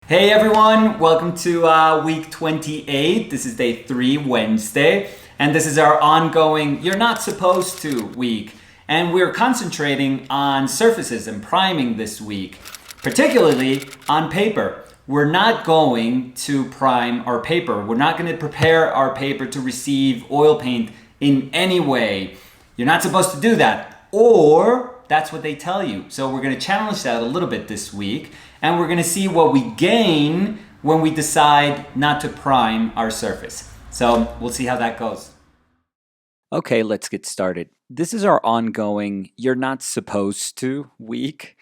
Hey everyone, welcome to week 28. This is day 3, Wednesday, and this is our ongoing You're Not Supposed to week. And we're concentrating on surfaces and priming this week, particularly on paper. We're not going to prime our paper. We're not going to prepare our paper to receive oil paint in any way. You're not supposed to do that, or that's what they tell you. So we're going to challenge that a little bit this week, and we're going to see what we gain when we decide not to prime our surface. So we'll see how that goes. Okay, let's get started. This is our ongoing You're Not Supposed to week.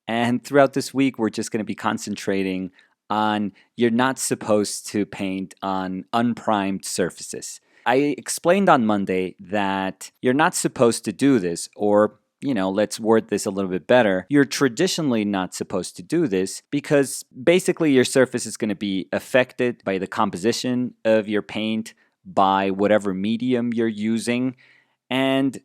And throughout this week, we're just going to be concentrating on you're not supposed to paint on unprimed surfaces. I explained on Monday that you're not supposed to do this, or let's word this a little bit better. You're traditionally not supposed to do this because basically your surface is going to be affected by the composition of your paint, by whatever medium you're using. And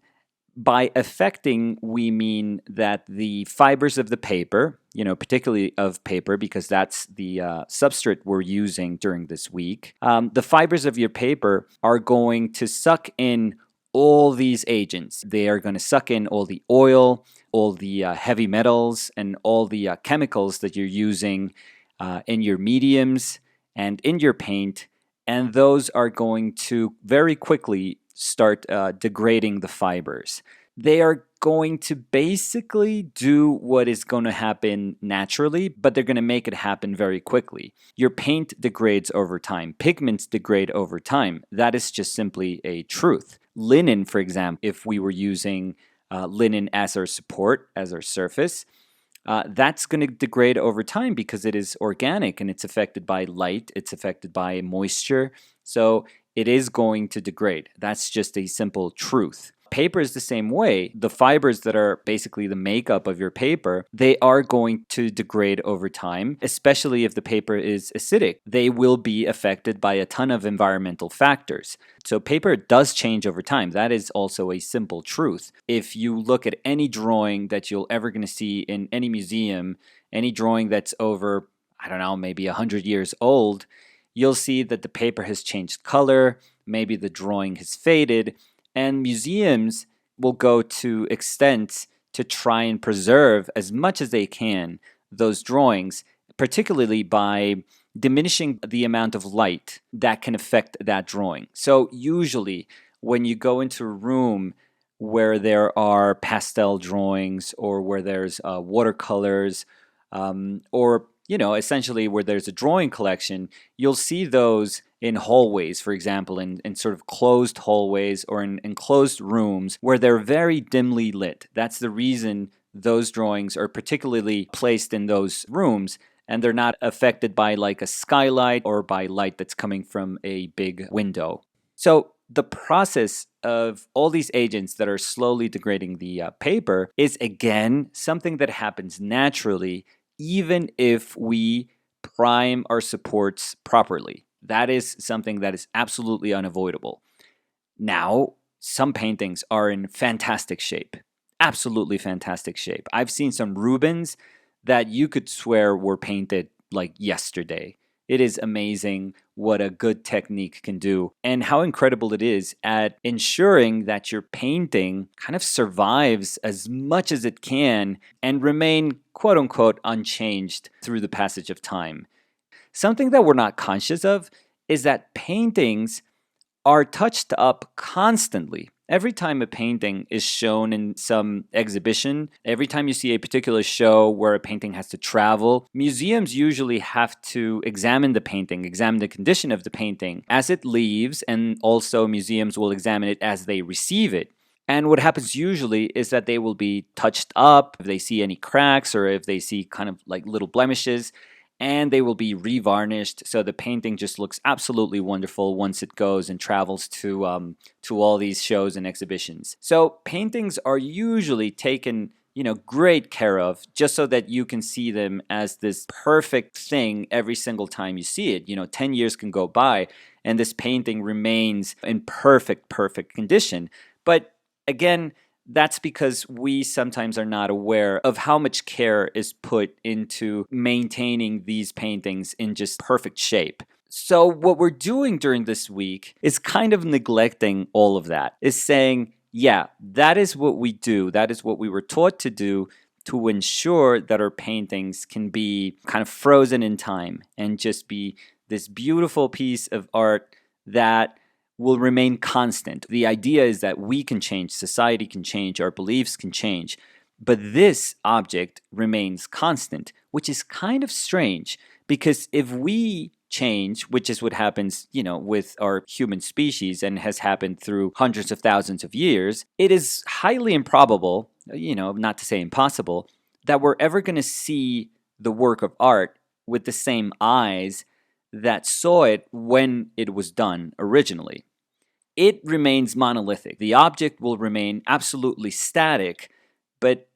by affecting, we mean that the fibers of the paper, particularly of paper, because that's the substrate we're using during this week, the fibers of your paper are going to suck in all these agents. They are going to suck in all the oil, all the heavy metals, and all the chemicals that you're using in your mediums and in your paint, and those are going to very quickly start degrading the fibers. They are going to basically do what is going to happen naturally, but they're going to make it happen very quickly. Your paint degrades over time. Pigments degrade over time. That is just simply a truth. Linen, for example, if we were using linen as our support, as our surface, that's going to degrade over time because it is organic and it's affected by light, it's affected by moisture, so it is going to degrade. That's just a simple truth. Paper is the same way. The fibers that are basically the makeup of your paper, they are going to degrade over time, especially if the paper is acidic. They will be affected by a ton of environmental factors. So paper does change over time. That is also a simple truth. If you look at any drawing that you'll ever going to see in any museum, any drawing that's over, maybe 100 years old, you'll see that the paper has changed color, maybe the drawing has faded, and museums will go to extents to try and preserve as much as they can those drawings, particularly by diminishing the amount of light that can affect that drawing. So usually when you go into a room where there are pastel drawings or where there's watercolors or essentially where there's a drawing collection, you'll see those in hallways, for example, in sort of closed hallways or in enclosed rooms where they're very dimly lit. That's the reason those drawings are particularly placed in those rooms, and they're not affected by like a skylight or by light that's coming from a big window. So the process of all these agents that are slowly degrading the paper is, again, something that happens naturally even if we prime our supports properly. That is something that is absolutely unavoidable. Now, some paintings are in fantastic shape, absolutely fantastic shape. I've seen some Rubens that you could swear were painted like yesterday. It is amazing what a good technique can do and how incredible it is at ensuring that your painting kind of survives as much as it can and remain quote unquote unchanged through the passage of time. Something that we're not conscious of is that paintings are touched up constantly. Every time a painting is shown in some exhibition, every time you see a particular show where a painting has to travel, museums usually have to examine the painting, examine the condition of the painting as it leaves, and also museums will examine it as they receive it. And what happens usually is that they will be touched up if they see any cracks or if they see kind of like little blemishes, and they will be revarnished, so the painting just looks absolutely wonderful once it goes and travels to all these shows and exhibitions. So paintings are usually taken, great care of, just so that you can see them as this perfect thing every single time you see it. 10 years can go by, and this painting remains in perfect condition. But again, that's because we sometimes are not aware of how much care is put into maintaining these paintings in just perfect shape. So, what we're doing during this week is kind of neglecting all of that, is saying, yeah, that is what we do, that is what we were taught to do to ensure that our paintings can be kind of frozen in time and just be this beautiful piece of art that will remain constant. The idea is that we can change, society can change, our beliefs can change, but this object remains constant, which is kind of strange because if we change, which is what happens, with our human species and has happened through hundreds of thousands of years, it is highly improbable, not to say impossible, that we're ever going to see the work of art with the same eyes that saw it when it was done originally. It remains monolithic. The object will remain absolutely static, but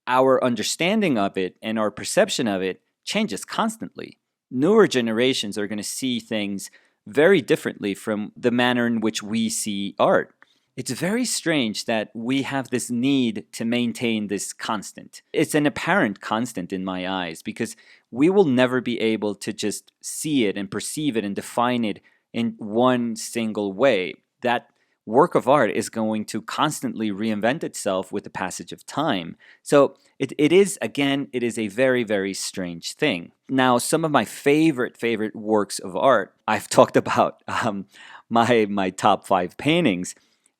our understanding of it and our perception of it changes constantly. Newer generations are going to see things very differently from the manner in which we see art. It's very strange that we have this need to maintain this constant. It's an apparent constant in my eyes because we will never be able to just see it and perceive it and define it in one single way. That work of art is going to constantly reinvent itself with the passage of time. So it is a very, very strange thing. Now, some of my favorite works of art, I've talked about my top 5 paintings.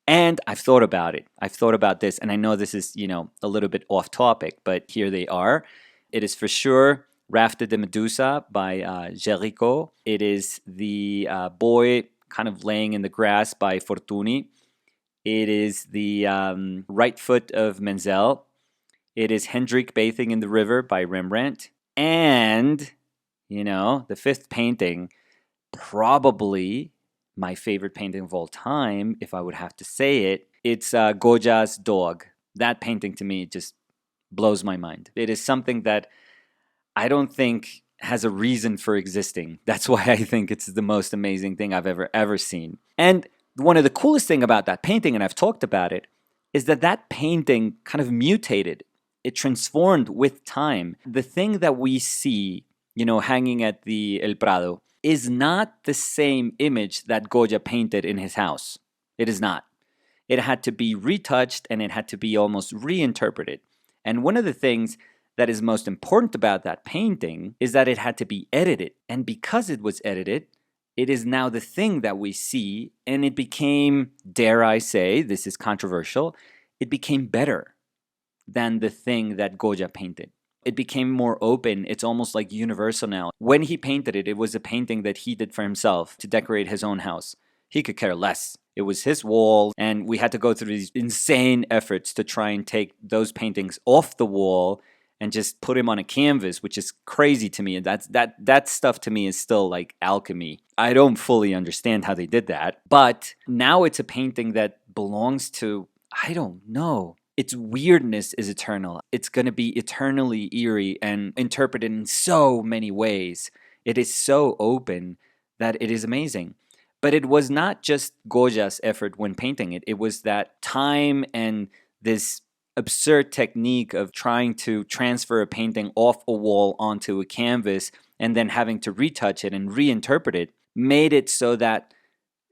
And I've thought about it. I've thought about this, and I know this is, a little bit off topic, but here they are. It is for sure Rafta de Medusa by Géricault. It is the boy kind of laying in the grass by Fortuny. It is the right foot of Menzel. It is Hendrik bathing in the river by Rembrandt. And, the 5th painting, probably my favorite painting of all time, if I would have to say it, it's Goya's Dog. That painting to me just blows my mind. It is something that I don't think has a reason for existing. That's why I think it's the most amazing thing I've ever seen. And one of the coolest thing about that painting, and I've talked about it, is that painting kind of mutated. It transformed with time. The thing that we see, hanging at the El Prado, is not the same image that Goya painted in his house. It is not. It had to be retouched and it had to be almost reinterpreted. And one of the things that is most important about that painting is that it had to be edited. And because it was edited, it is now the thing that we see, and it became, dare I say, this is controversial, it became better than the thing that Goya painted. It became more open. It's almost like universal now. When he painted it, it was a painting that he did for himself to decorate his own house. He could care less. It was his wall, and we had to go through these insane efforts to try and take those paintings off the wall and just put him on a canvas, which is crazy to me. And that stuff to me is still like alchemy. I don't fully understand how they did that. But now it's a painting that belongs to, I don't know. Its weirdness is eternal. It's going to be eternally eerie and interpreted in so many ways. It is so open that it is amazing. But it was not just Goya's effort when painting it. It was that time and this absurd technique of trying to transfer a painting off a wall onto a canvas and then having to retouch it and reinterpret it made it so that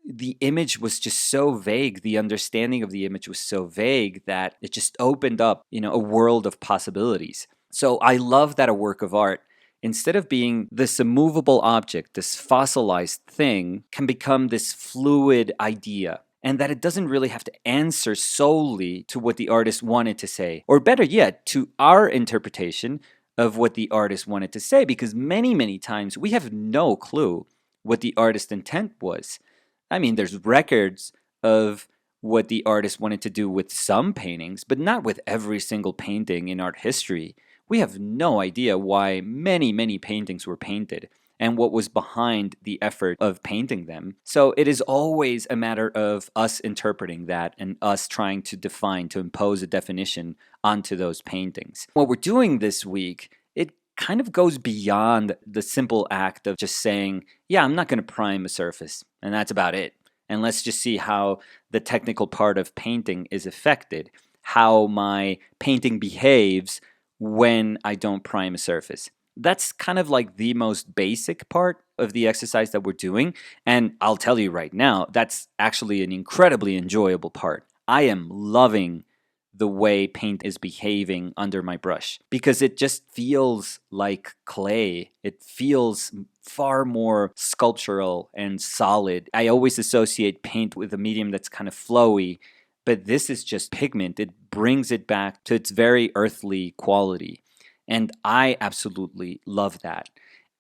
the image was just so vague. The understanding of the image was so vague that it just opened up, a world of possibilities. So I love that a work of art, instead of being this immovable object, this fossilized thing, can become this fluid idea. And that it doesn't really have to answer solely to what the artist wanted to say. Or better yet, to our interpretation of what the artist wanted to say. Because many, many times we have no clue what the artist's intent was. I mean, there's records of what the artist wanted to do with some paintings, but not with every single painting in art history. We have no idea why many, many paintings were painted and what was behind the effort of painting them. So it is always a matter of us interpreting that and us trying to define, to impose a definition onto those paintings. What we're doing this week, it kind of goes beyond the simple act of just saying, yeah, I'm not going to prime a surface, and that's about it. And let's just see how the technical part of painting is affected. how my painting behaves when I don't prime a surface. That's kind of like the most basic part of the exercise that we're doing. And I'll tell you right now, that's actually an incredibly enjoyable part. I am loving the way paint is behaving under my brush because it just feels like clay. It feels far more sculptural and solid. I always associate paint with a medium that's kind of flowy, but this is just pigment. It brings it back to its very earthly quality. And I absolutely love that.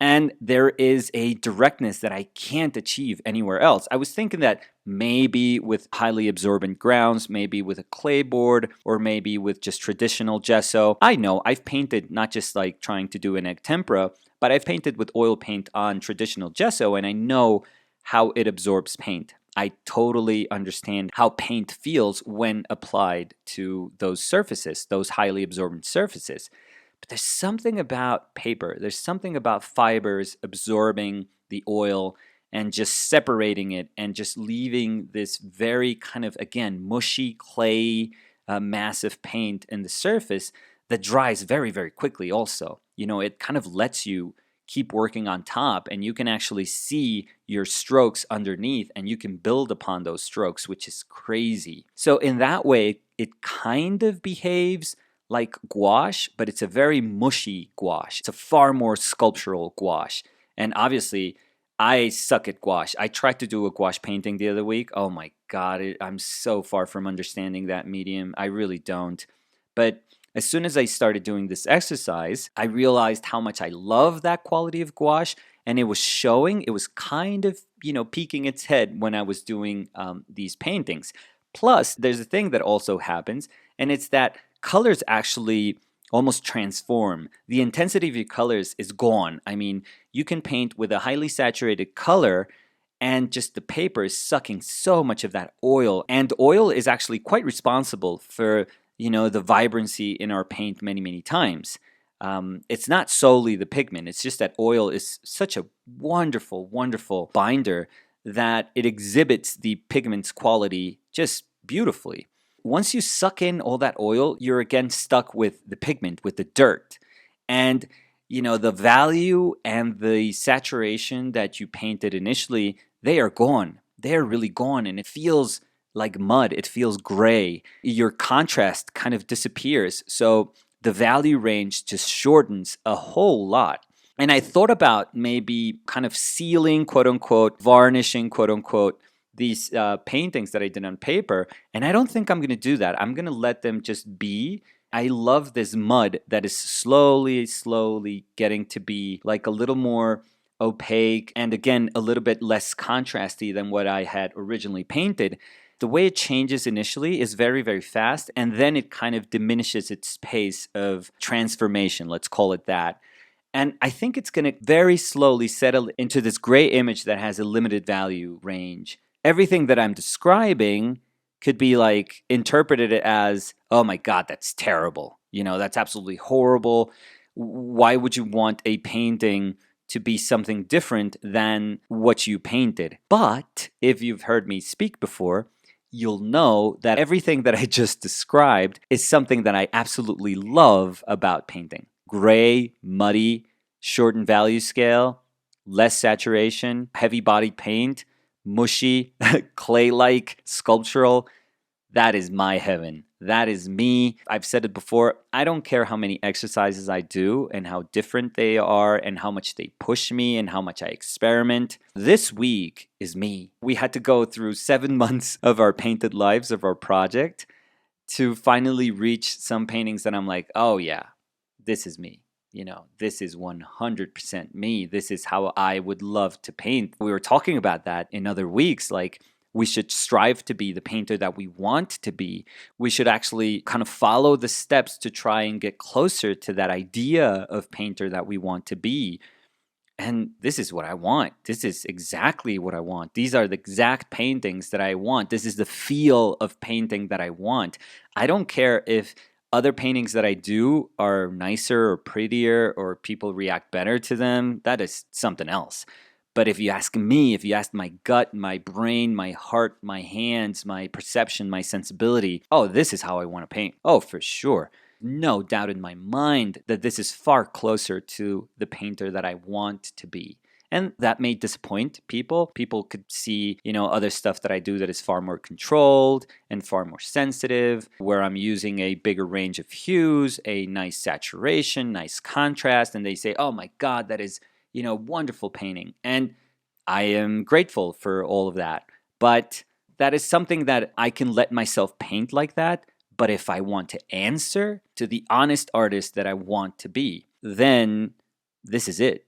And there is a directness that I can't achieve anywhere else. I was thinking that maybe with highly absorbent grounds, maybe with a clay board, or maybe with just traditional gesso. I know I've painted not just like trying to do an egg tempera, but I've painted with oil paint on traditional gesso, and I know how it absorbs paint. I totally understand how paint feels when applied to those surfaces, those highly absorbent surfaces. But there's something about paper, there's something about fibers absorbing the oil and just separating it and just leaving this very kind of, again, mushy clay, massive paint in the surface that dries very, very quickly also. You know, it kind of lets you keep working on top and you can actually see your strokes underneath and you can build upon those strokes, which is crazy. So in that way, it kind of behaves like gouache, but it's a very mushy gouache. It's a far more sculptural gouache. And obviously, I suck at gouache. I tried to do a gouache painting the other week. Oh my God, I'm so far from understanding that medium. I really don't. But as soon as I started doing this exercise, I realized how much I love that quality of gouache. And it was showing, it was kind of, peeking its head when I was doing these paintings. Plus, there's a thing that also happens, and it's that colors actually almost transform. The intensity of your colors is gone. I mean, you can paint with a highly saturated color and just the paper is sucking so much of that oil. And oil is actually quite responsible for, the vibrancy in our paint many, many times. It's not solely the pigment. It's just that oil is such a wonderful, wonderful binder that it exhibits the pigment's quality just beautifully. Once you suck in all that oil, you're again stuck with the pigment, with the dirt. And, the value and the saturation that you painted initially, they are gone. They're really gone. And it feels like mud. It feels gray. Your contrast kind of disappears. So the value range just shortens a whole lot. And I thought about maybe kind of sealing, quote unquote, varnishing, quote unquote, these paintings that I did on paper. And I don't think I'm going to do that. I'm going to let them just be. I love this mud that is slowly, slowly getting to be like a little more opaque and again, a little bit less contrasty than what I had originally painted. The way it changes initially is very, very fast. And then it kind of diminishes its pace of transformation. Let's call it that. And I think it's going to very slowly settle into this gray image that has a limited value range. Everything that I'm describing could be like interpreted as, oh my God, that's terrible. That's absolutely horrible. Why would you want a painting to be something different than what you painted? But if you've heard me speak before, you'll know that everything that I just described is something that I absolutely love about painting. Gray, muddy, shortened value scale, less saturation, heavy body paint, mushy, clay-like, sculptural. That is my heaven. That is me. I've said it before. I don't care how many exercises I do and how different they are and how much they push me and how much I experiment. This week is me. We had to go through 7 months of our painted lives of our project to finally reach some paintings that I'm like, oh yeah, this is me. This is 100% me. This is how I would love to paint. We were talking about that in other weeks, like we should strive to be the painter that we want to be. We should actually kind of follow the steps to try and get closer to that idea of painter that we want to be. And this is what I want. This is exactly what I want. These are the exact paintings that I want. This is the feel of painting that I want. I don't care if other paintings that I do are nicer or prettier or people react better to them. That is something else. But if you ask me, if you ask my gut, my brain, my heart, my hands, my perception, my sensibility, oh, this is how I want to paint. Oh, for sure. No doubt in my mind that this is far closer to the painter that I want to be. And that may disappoint people. People could see, other stuff that I do that is far more controlled and far more sensitive, where I'm using a bigger range of hues, a nice saturation, nice contrast, and they say, "Oh my God, that is, wonderful painting." And I am grateful for all of that. But that is something that I can let myself paint like that. But if I want to answer to the honest artist that I want to be, then this is it.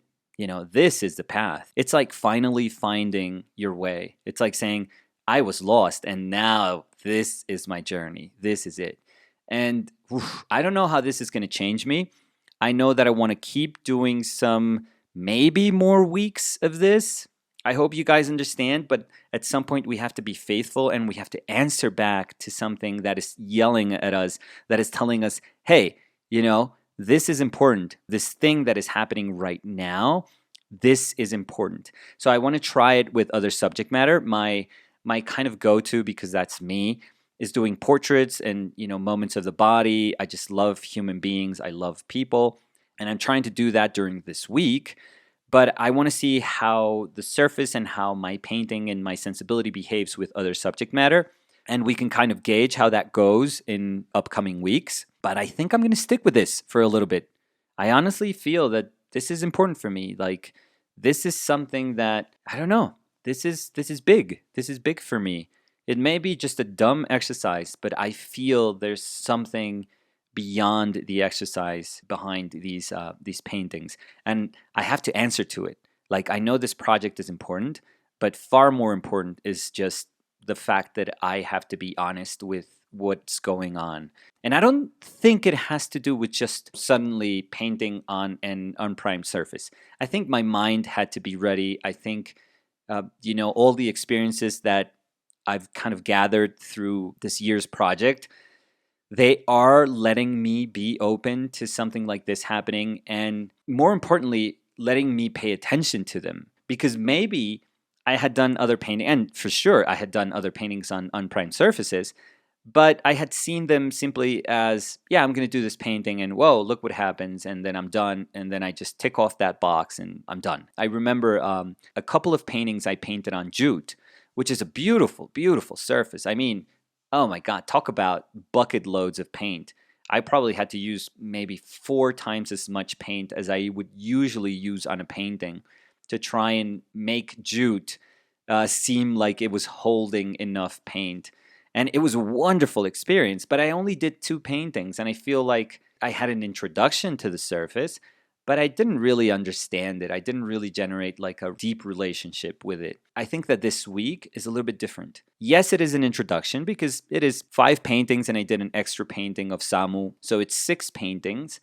This is the path. It's like finally finding your way. It's like saying, I was lost and now this is my journey. This is it. And I don't know how this is going to change me. I know that I want to keep doing some maybe more weeks of this. I hope you guys understand, but at some point we have to be faithful and we have to answer back to something that is yelling at us, that is telling us, hey, this is important. This thing that is happening right now, this is important. So I want to try it with other subject matter. My kind of go-to, because that's me, is doing portraits and moments of the body. I just love human beings. I love people. And I'm trying to do that during this week. But I want to see how the surface and how my painting and my sensibility behaves with other subject matter. And we can kind of gauge how that goes in upcoming weeks. But I think I'm going to stick with this for a little bit. I honestly feel that this is important for me. Like, this is something that, I don't know, this is big. This is big for me. It may be just a dumb exercise, but I feel there's something beyond the exercise behind these paintings. And I have to answer to it. Like, I know this project is important, but far more important is just the fact that I have to be honest with what's going on. And I don't think it has to do with just suddenly painting on an unprimed surface. I think my mind had to be ready. I think, all the experiences that I've kind of gathered through this year's project, they are letting me be open to something like this happening. And more importantly, letting me pay attention to them. Because maybe I had done other painting, and for sure I had done other paintings on unprimed surfaces, but I had seen them simply as, yeah, I'm going to do this painting and whoa, look what happens, and then I'm done, and then I just tick off that box and I'm done. I remember a couple of paintings I painted on jute, which is a beautiful, beautiful surface. I mean, oh my God, talk about bucket loads of paint. I probably had to use maybe 4 times as much paint as I would usually use on a painting to try and make jute seem like it was holding enough paint. And it was a wonderful experience, but I only did 2 paintings, and I feel like I had an introduction to the surface, but I didn't really understand it. I didn't really generate like a deep relationship with it. I think that this week is a little bit different. Yes, it is an introduction because it is 5 paintings, and I did an extra painting of Samu, so it's 6 paintings.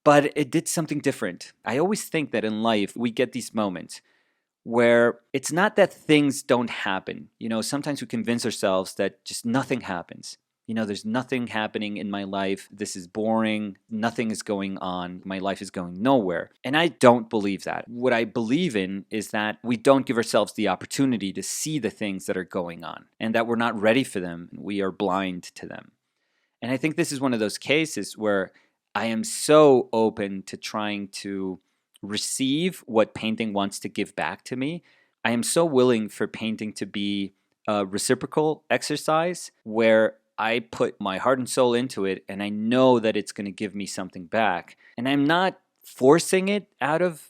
But it did something different. I always think that in life we get these moments where it's not that things don't happen. Sometimes we convince ourselves that just nothing happens. There's nothing happening in my life. This is boring. Nothing is going on. My life is going nowhere. And I don't believe that. What I believe in is that we don't give ourselves the opportunity to see the things that are going on and that we're not ready for them. We are blind to them. And I think this is one of those cases where I am so open to trying to receive what painting wants to give back to me. I am so willing for painting to be a reciprocal exercise where I put my heart and soul into it and I know that it's going to give me something back. And I'm not forcing it out of,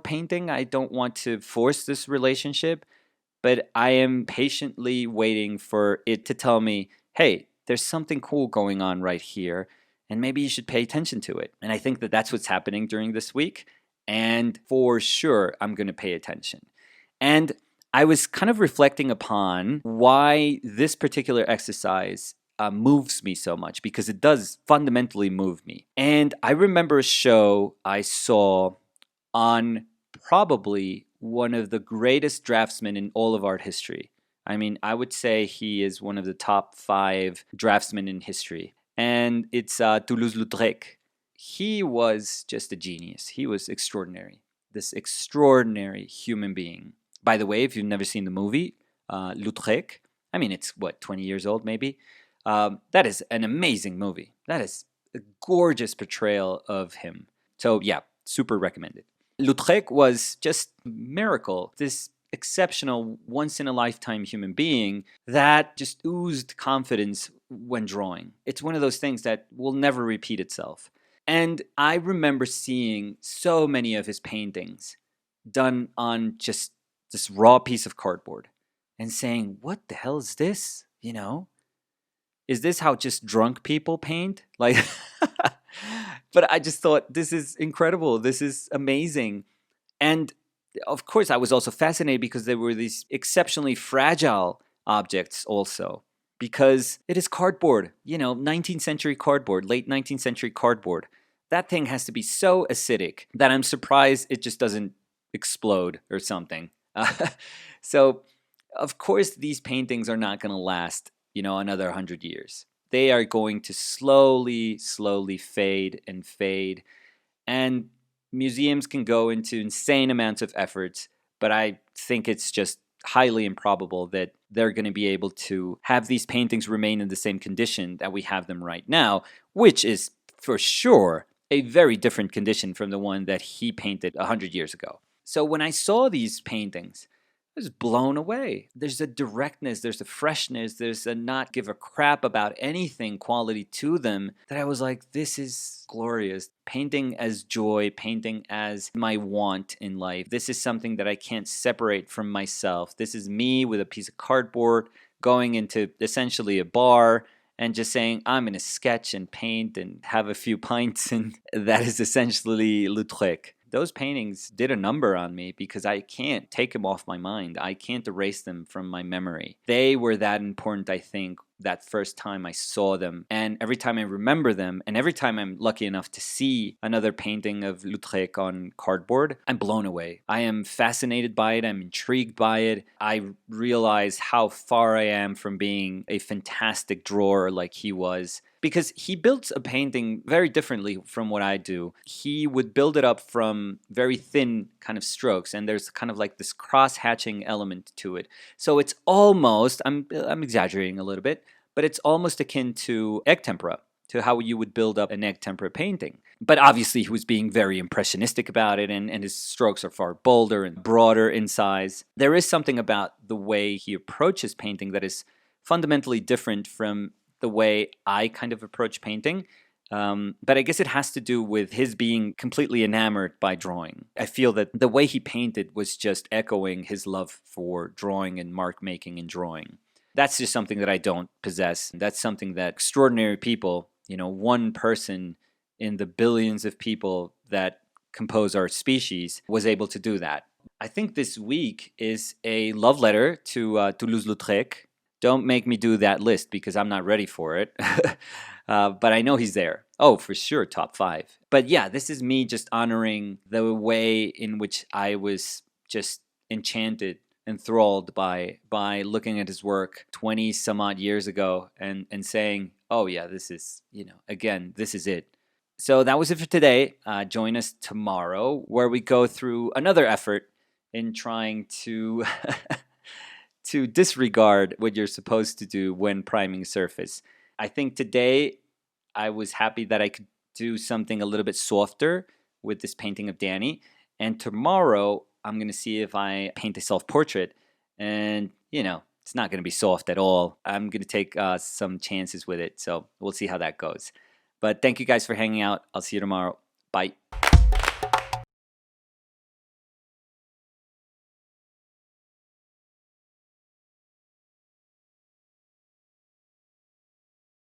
painting. I don't want to force this relationship, but I am patiently waiting for it to tell me, hey, there's something cool going on right here, and maybe you should pay attention to it. And I think that that's what's happening during this week. And for sure, I'm going to pay attention. And I was kind of reflecting upon why this particular exercise moves me so much, because it does fundamentally move me. And I remember a show I saw on probably one of the greatest draftsmen in all of art history. I mean, I would say he is one of the top 5 draftsmen in history. And it's Toulouse-Lautrec. He was just a genius. He was extraordinary. this extraordinary human being. By the way, if you've never seen the movie, Lautrec, I mean, it's what, 20 years old maybe? That is an amazing movie. That is a gorgeous portrayal of him. So, yeah, super recommended. Lautrec was just a miracle. This exceptional, once in a lifetime human being that just oozed confidence when drawing. It's one of those things that will never repeat itself. And I remember seeing so many of his paintings done on just this raw piece of cardboard and saying, what the hell is this? You know, is this how just drunk people paint? Like, but I just thought, this is incredible. This is amazing. And of course, I was also fascinated because there were these exceptionally fragile objects also, because it is cardboard, 19th century cardboard, late 19th century cardboard. That thing has to be so acidic that I'm surprised it just doesn't explode or something. So, of course, these paintings are not going to last, another 100 years. They are going to slowly, slowly fade and fade. And museums can go into insane amounts of efforts, but I think it's just highly improbable that they're going to be able to have these paintings remain in the same condition that we have them right now, which is for sure a very different condition from the one that he painted 100 years ago. So when I saw these paintings, I was blown away. There's a directness, there's a freshness, there's a not give a crap about anything quality to them that I was like, this is glorious. Painting as joy, painting as my want in life. This is something that I can't separate from myself. This is me with a piece of cardboard going into essentially a bar and just saying, I'm going to sketch and paint and have a few pints. And that is essentially Lautrec. Those paintings did a number on me because I can't take them off my mind. I can't erase them from my memory. They were that important, I think, that first time I saw them. And every time I remember them, and every time I'm lucky enough to see another painting of Lautrec on cardboard, I'm blown away. I am fascinated by it. I'm intrigued by it. I realize how far I am from being a fantastic drawer like he was. Because he built a painting very differently from what I do. He would build it up from very thin kind of strokes, and there's kind of like this cross-hatching element to it. So it's almost, I'm exaggerating a little bit, but it's almost akin to egg tempera, to how you would build up an egg tempera painting. But obviously he was being very impressionistic about it, and his strokes are far bolder and broader in size. There is something about the way he approaches painting that is fundamentally different from the way I kind of approach painting. But I guess it has to do with his being completely enamored by drawing. I feel that the way he painted was just echoing his love for drawing and mark making and drawing. That's just something that I don't possess. That's something that extraordinary people, one person in the billions of people that compose our species was able to do that. I think this week is a love letter to Toulouse-Lautrec. Don't make me do that list because I'm not ready for it. But I know he's there. Oh, for sure, top 5. But yeah, this is me just honoring the way in which I was just enchanted, enthralled by looking at his work 20 some odd years ago and saying, oh yeah, this is, again, this is it. So that was it for today. Join us tomorrow where we go through another effort in trying to to disregard what you're supposed to do when priming a surface. I think today I was happy that I could do something a little bit softer with this painting of Danny. And tomorrow I'm going to see if I paint a self-portrait. And, it's not going to be soft at all. I'm going to take some chances with it. So we'll see how that goes. But thank you guys for hanging out. I'll see you tomorrow. Bye.